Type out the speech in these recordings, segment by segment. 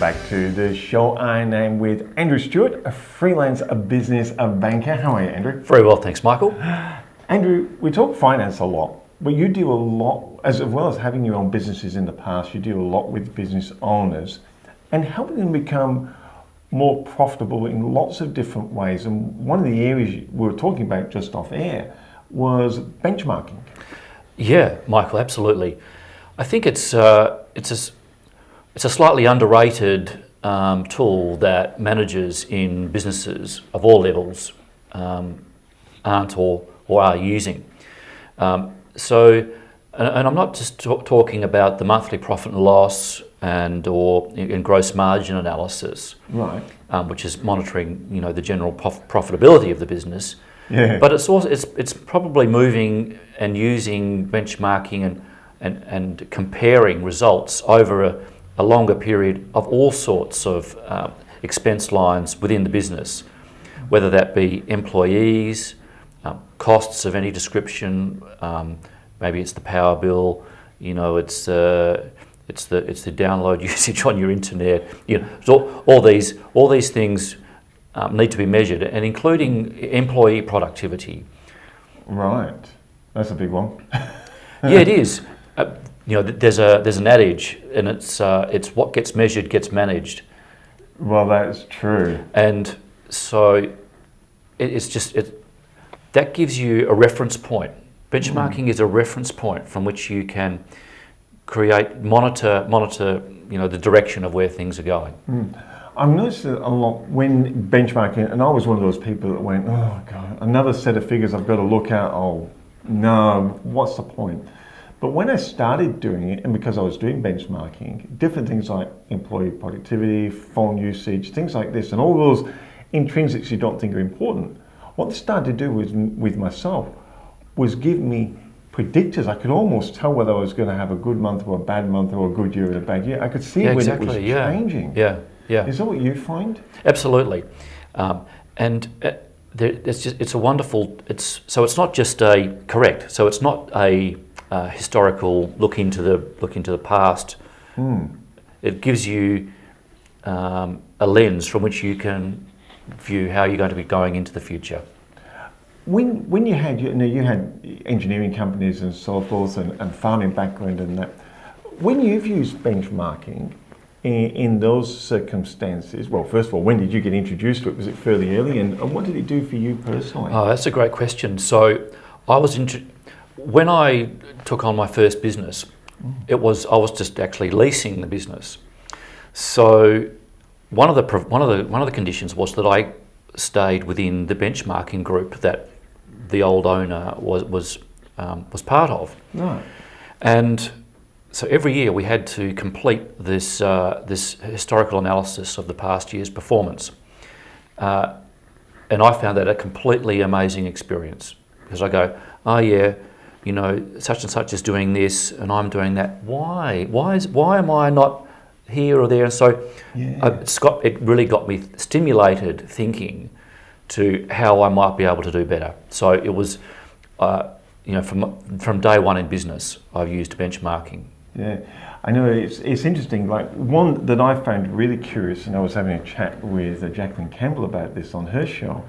back to the show. I am with Andrew Stewart, a freelance business banker. How are you, Andrew? Very well, thanks, Michael. Andrew, we talk finance a lot, but you deal a lot, as well as having your own businesses in the past, you deal a lot with business owners and helping them become more profitable in lots of different ways. And one of the areas we were talking about just off air was benchmarking. Yeah, Michael, absolutely. I think it's a slightly underrated tool that managers in businesses of all levels aren't or are using. And I'm not just talking about the monthly profit and loss or in gross margin analysis, right? Which is monitoring, the general profitability of the business. Yeah. But it's also it's probably moving and using benchmarking and comparing results over a longer period of all sorts of expense lines within the business, whether that be employees, costs of any description, maybe it's the power bill, it's the download usage on your internet. So all these things need to be measured, and including employee productivity. Right, that's a big one. Yeah, it is. There's an adage, and it's what gets measured gets managed. Well, that's true. And so that gives you a reference point. Benchmarking is a reference point from which you can monitor the direction of where things are going. I've noticed it a lot when benchmarking, and I was one of those people that went, oh God, another set of figures I've got to look at. Oh no, what's the point? But when I started doing it, and because I was doing benchmarking, different things like employee productivity, phone usage, things like this, and all those intrinsics you don't think are important, what they started to do with myself was give me predictors. I could almost tell whether I was going to have a good month or a bad month or a good year or a bad year. I could see when it was changing. Yeah. Is that what you find? Absolutely, it's a wonderful. It's not just it's not a historical look into the past. It gives you a lens from which you can view how you're going to be going into the future. When you had engineering companies and so forth and farming background and that, when you've used benchmarking in those circumstances, well, first of all, when did you get introduced to it? Was it fairly early, and what did it do for you personally? Oh, that's a great question. So when I took on my first business, I was just actually leasing the business. So one of the conditions was that I stayed within the benchmarking group that the old owner was part of. Right. And so every year we had to complete this historical analysis of the past year's performance, and I found that a completely amazing experience, because I go, oh yeah, such and such is doing this and I'm doing that. Why am I not here or there? And so it really got me stimulated thinking to how I might be able to do better. So it was, from day one in business, I've used benchmarking. Yeah, I know it's interesting. Like one that I found really curious, and I was having a chat with Jacqueline Campbell about this on her show,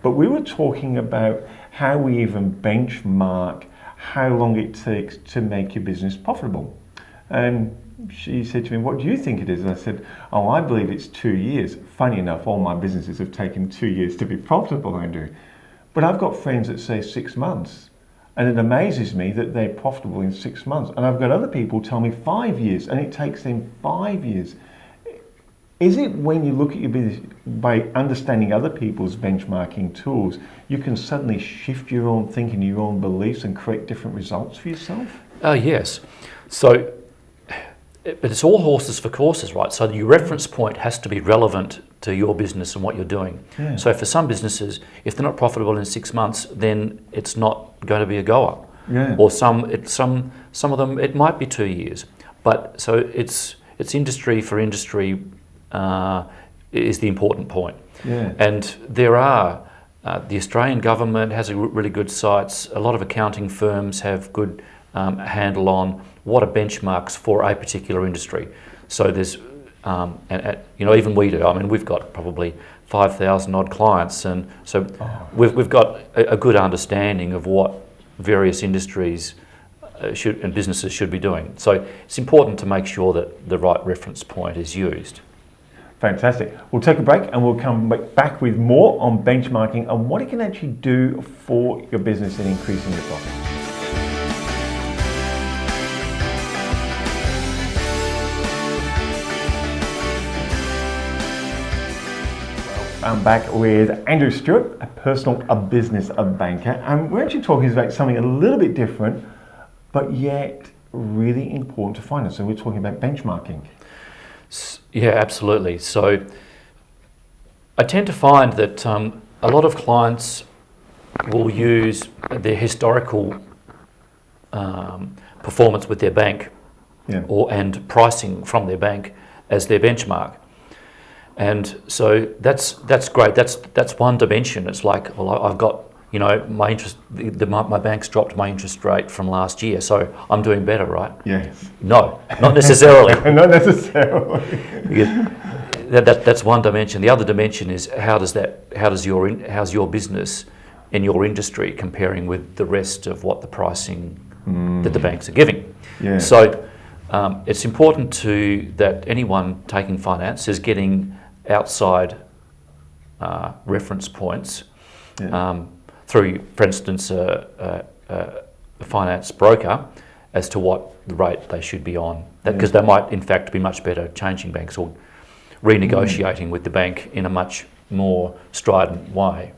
but we were talking about how we even benchmark how long it takes to make your business profitable. And she said to me, what do you think it is? And I said, oh, I believe it's 2 years. Funny enough, all my businesses have taken 2 years to be profitable, Andrew. But I've got friends that say 6 months. And it amazes me that they're profitable in 6 months. And I've got other people tell me 5 years, and it takes them 5 years. Is it when you look at your business, by understanding other people's benchmarking tools, you can suddenly shift your own thinking, your own beliefs, and create different results for yourself? Yes. So, but it's all horses for courses, right? So your reference point has to be relevant to your business and what you're doing. Yeah. So for some businesses, if they're not profitable in 6 months, then it's not going to be a goer. Yeah. Or some of them, it might be 2 years. But so it's industry for industry is the important point. Yeah. And there are the Australian government has a really good sites. A lot of accounting firms have good handle on what are benchmarks for a particular industry. So there's even we do. I mean, we've got probably 5,000 odd clients, and so we've got a good understanding of what various industries and businesses should be doing. So it's important to make sure that the right reference point is used. Fantastic. We'll take a break and we'll come back with more on benchmarking and what it can actually do for your business in increasing your profit. I'm back with Andrew Stewart, a business banker, and we're actually talking about something a little bit different, but yet really important to finance. So we're talking about benchmarking. Yeah, absolutely. So I tend to find that a lot of clients will use their historical performance with their bank and pricing from their bank as their benchmark. And so that's great. That's one dimension. It's like, well, I've got, my interest. My bank's dropped my interest rate from last year, so I'm doing better, right? Yes. No, not necessarily. Not necessarily. That's one dimension. The other dimension is how's your business in your industry comparing with the rest of what the pricing that the banks are giving. Yeah. So it's important that anyone taking finance is getting outside reference points through, for instance, a finance broker as to what the rate they should be on. Because they might, in fact, be much better changing banks or renegotiating with the bank in a much more strident way.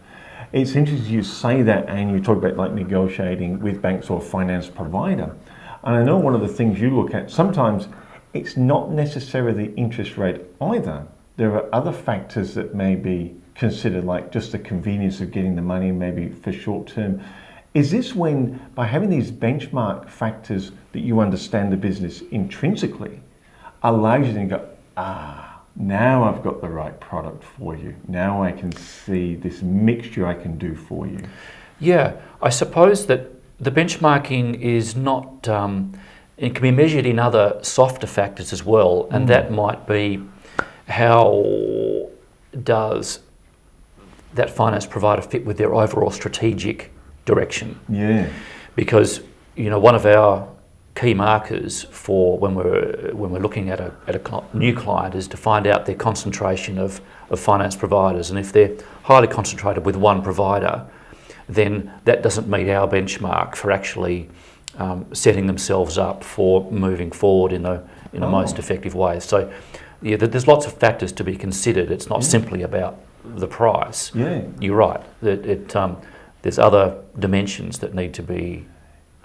It's interesting you say that, and you talk about like negotiating with banks or finance provider. And I know one of the things you look at, sometimes it's not necessarily the interest rate either. There are other factors that may be considered, like just the convenience of getting the money, maybe for short term. Is this when, by having these benchmark factors that you understand the business intrinsically, allows you to go, now I've got the right product for you. Now I can see this mixture I can do for you. Yeah, I suppose that the benchmarking is not, it can be measured in other softer factors as well, and that might be how does that finance provider fit with their overall strategic direction? Yeah. Because one of our key markers for when we're looking at a new client is to find out their concentration of finance providers, and if they're highly concentrated with one provider, then that doesn't meet our benchmark for actually setting themselves up for moving forward in the most effective way. So yeah, there's lots of factors to be considered. It's not simply about the price. Yeah. You're right. There's other dimensions that need to be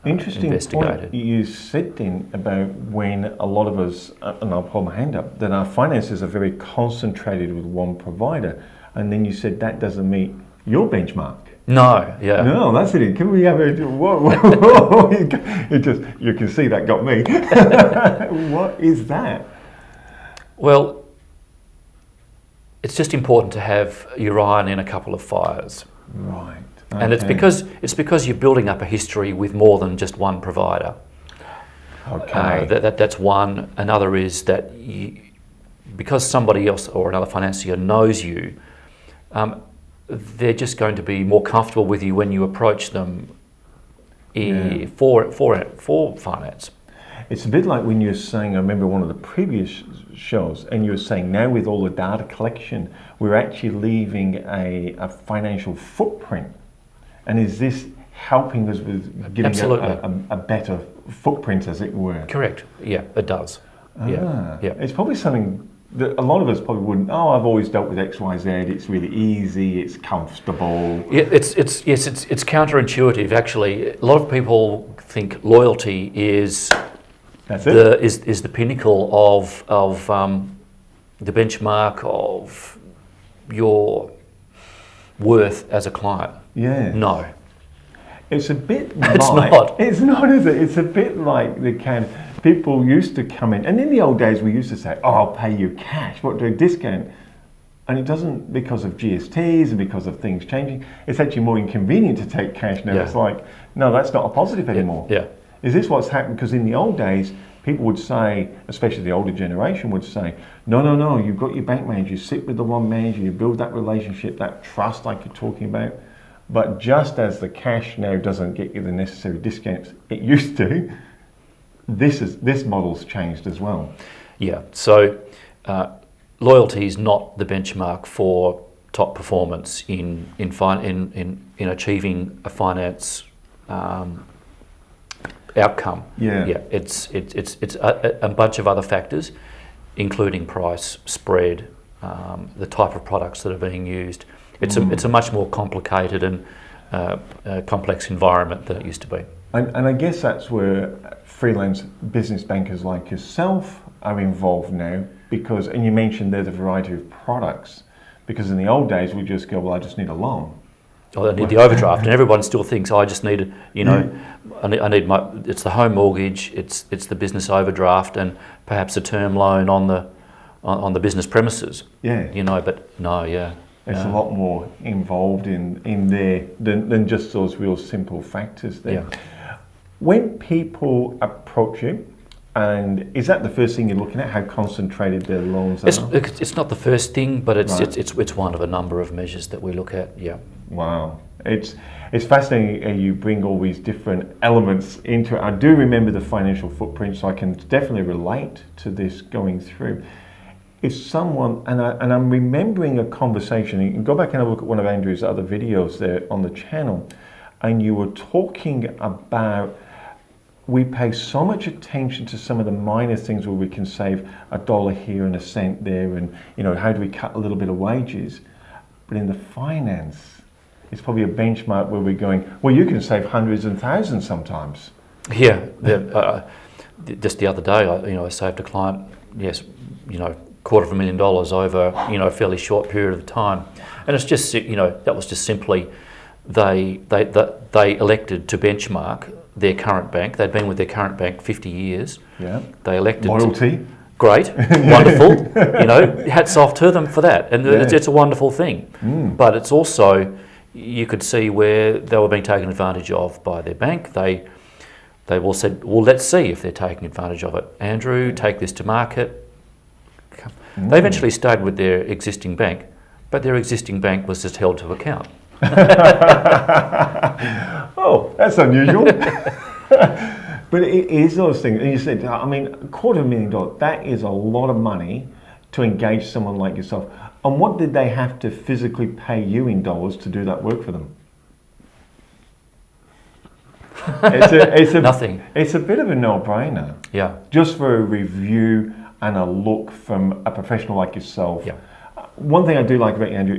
interesting investigated. Point you said then about when a lot of us, and I'll hold my hand up, that our finances are very concentrated with one provider, and then you said that doesn't meet your benchmark. No, yeah. No, that's it. Can we have a whoa. You can see that got me. What is that? Well, it's just important to have your iron in a couple of fires. Right. Okay. And it's because you're building up a history with more than just one provider. Okay. That's one. Another is that because somebody else or another financier knows you, they're just going to be more comfortable with you when you approach them for finance. It's a bit like when you're saying, I remember one of the previous shows, and you were saying now with all the data collection, we're actually leaving a financial footprint. And is this helping us with giving a better footprint, as it were? Correct. Yeah, it does. Yeah. It's probably something that a lot of us probably wouldn't. I've always dealt with X, Y, Z. It's really easy. It's comfortable. Yeah, it's counterintuitive actually. A lot of people think loyalty is the pinnacle of the benchmark of your worth as a client. Yeah. No. It's a bit It's like... not. It's not, is it? It's a bit like the kind of... People used to come in, and in the old days we used to say, I'll pay you cash, what, do a discount? And it doesn't, because of GSTs and because of things changing, it's actually more inconvenient to take cash now. Yeah. It's like, no, that's not a positive anymore. Yeah. Is this what's happened? Because in the old days, people would say, especially the older generation would say, no, you've got your bank manager, you sit with the one manager, you build that relationship, that trust like you're talking about. But just as the cash now doesn't get you the necessary discounts it used to, this model's changed as well. Yeah, so loyalty is not the benchmark for top performance in achieving a finance outcome. Yeah. It's a bunch of other factors, including price, spread, the type of products that are being used. It's a much more complicated and complex environment than it used to be. And I guess that's where freelance business bankers like yourself are involved now, because, and you mentioned there's a variety of products, because in the old days we just go, well, I just need a loan. Oh, I need the overdraft, and everyone still thinks, I just need, I need my, it's the home mortgage, it's the business overdraft, and perhaps a term loan on the business premises. Yeah. But no, yeah. There's a lot more involved in there than just those real simple factors there. Yeah. When people approach you, and is that the first thing you're looking at, how concentrated their loans are? It's not the first thing, but it's Right. it's one of a number of measures that we look at. Yeah. Wow, it's fascinating how you bring all these different elements into it. I do remember the financial footprint, so I can definitely relate to this going through. If someone, and I'm remembering a conversation, you can go back and have a look at one of Andrew's other videos there on the channel, and you were talking about, we pay so much attention to some of the minor things where we can save $1 here and a cent there, and how do we cut a little bit of wages? But in the finance, it's probably a benchmark where we're going, well, you can save hundreds and thousands sometimes. Yeah. Just the other day, I saved a client, yes, $250,000 over a fairly short period of time, and it's just that was just simply they elected to benchmark their current bank. They'd been with their current bank 50 years. Yeah. They elected loyalty. Great, wonderful. Hats off to them for that, and it's a wonderful thing. But it's also, you could see where they were being taken advantage of by their bank. They all said, well, let's see if they're taking advantage of it. Andrew, take this to market. They eventually stayed with their existing bank, but their existing bank was just held to account. Oh, that's unusual. But it is those things. And you said, $250,000, that is a lot of money to engage someone like yourself. And what did they have to physically pay you in dollars to do that work for them? It's Nothing. It's a bit of a no-brainer. Yeah. Just for a review and a look from a professional like yourself. Yeah. One thing I do like about you, Andrew,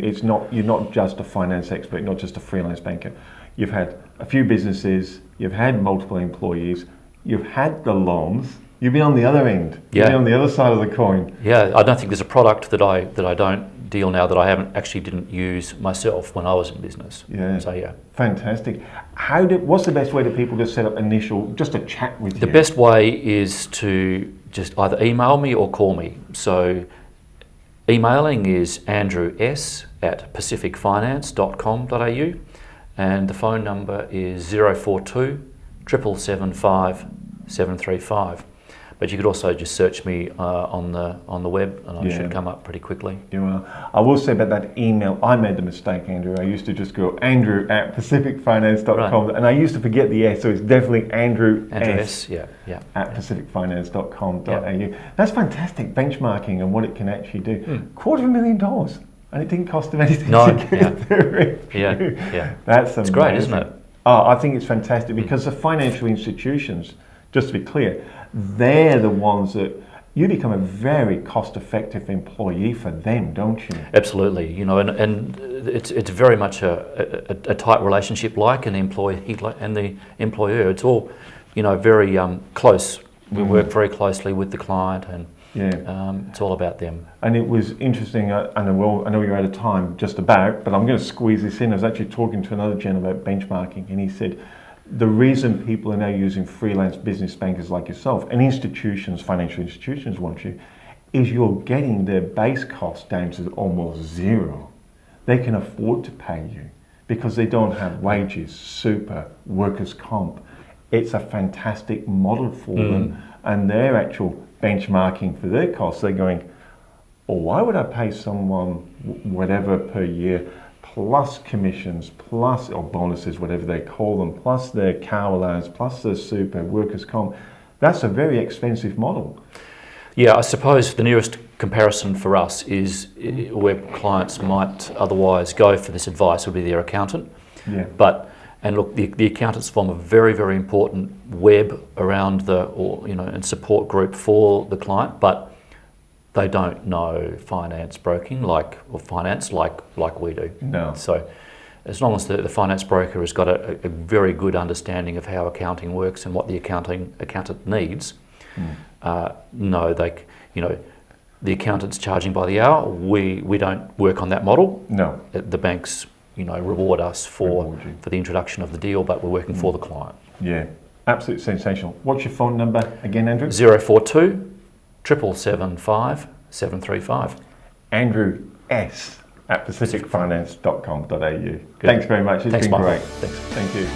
you're not just a finance expert, not just a freelance banker. You've had a few businesses, you've had multiple employees, you've had the loans, you've been on the other end, you've been on the other side of the coin. Yeah, I don't think there's a product that I don't deal now that I didn't use myself when I was in business. Yeah. So yeah. Fantastic. What's the best way to people to set up just a chat with you? The best way is to just either email me or call me. So emailing is andrews@pacificfinance.com.au, and the phone number is 042 775 735. But you could also just search me on the web, and I should come up pretty quickly. I will say about that email, I made the mistake, Andrew. I used to just go andrew@pacificfinance.com, and I used to forget the S, so it's definitely Andrew S. At pacificfinance.com.au. Yeah. That's fantastic benchmarking and what it can actually do. $250,000, and it didn't cost them anything to get through. Yeah. That's amazing. It's great, isn't it? Oh, I think it's fantastic because the financial institutions, just to be clear, they're the ones that you become a very cost-effective employee for them, don't you? Absolutely, and it's very much a tight relationship, like an employee and the employer. It's all, very close. We work very closely with the client, and it's all about them. And it was interesting. I know you're out of time, just about, but I'm going to squeeze this in. I was actually talking to another gentleman about benchmarking, and he said, the reason people are now using freelance business bankers like yourself, and financial institutions want you, is you're getting their base cost down to almost zero. They can afford to pay you because they don't have wages, super, workers' comp. It's a fantastic model for them, and their actual benchmarking for their costs, they're going, well, why would I pay someone whatever per year, plus commissions, plus, or bonuses, whatever they call them, plus their car allowance, plus their super, workers' comp? That's a very expensive model. Yeah, I suppose the nearest comparison for us is where clients might otherwise go for this advice would be their accountant. Yeah. And look, the accountants form a very, very important web around and support group for the client, but they don't know finance broking like we do. No. So as long as the finance broker has got a very good understanding of how accounting works and what the accountant needs, the accountant's charging by the hour. We don't work on that model. No. The banks reward us for the introduction of the deal, but we're working for the client. Yeah, absolutely sensational. What's your phone number again, Andrew? 042 775 735. Andrew S. at pacificfinance.com.au. Thanks very much. It's been Michael. great. Thanks. Thank you.